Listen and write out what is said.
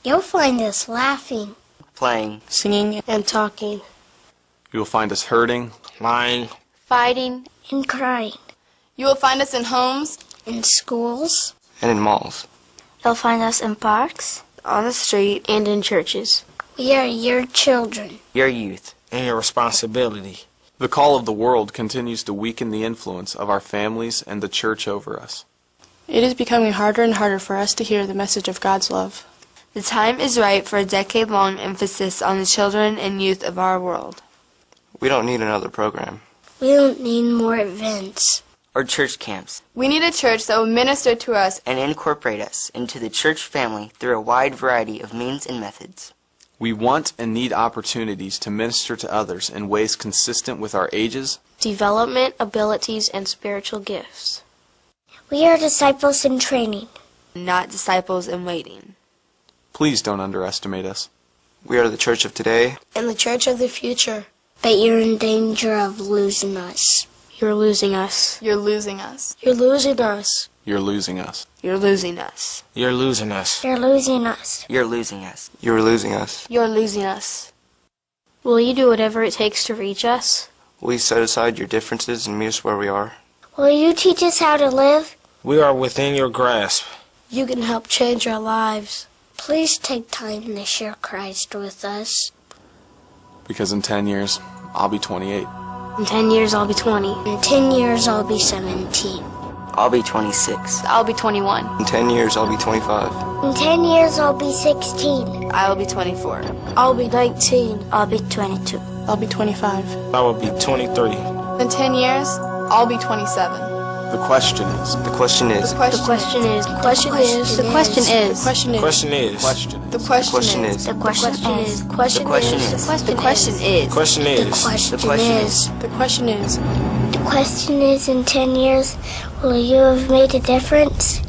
You'll find us laughing, playing, singing, and talking. You will find us hurting, lying, fighting, and crying. You will find us in homes, in schools, and in malls. You'll find us in parks, on the street, and in churches. We are your children, your youth, and your responsibility. The call of the world continues to weaken the influence of our families and the church over us. It is becoming harder and harder for us to hear the message of God's love. The time is right for a decade-long emphasis on the children and youth of our world. We don't need another program. We don't need more events. Or church camps. We need a church that will minister to us and incorporate us into the church family through a wide variety of means and methods. We want and need opportunities to minister to others in ways consistent with our ages, development, abilities, and spiritual gifts. We are disciples in training, not disciples in waiting. Please don't underestimate us. We are the church of today and the church of the future. But you're in danger of losing us. You're losing us. You're losing us. You're losing us. You're losing us. You're losing us. You're losing us. You're losing us. You're losing us. You're losing us. You're losing us. Will you do whatever it takes to reach us? Will you set aside your differences and meet us where we are? Will you teach us how to live? We are within your grasp. You can help change our lives. Please take time to share Christ with us. Because in 10 years, I'll be 28. In 10 years, I'll be 20. In 10 years, I'll be 17. I'll be 26. I'll be 21. In 10 years, I'll be 25. In 10 years, I'll be 16. I'll be 24. I'll be 19. I'll be 22. I'll be 25. I will be 23. In 10 years, I'll be 27. The question is. The question is. The question is. The question is. The question is. The question is. Question is. The question is. The question is. The question is. The question is. Question is. The question is. The question is. The question is, in 10 years, will you have made a difference?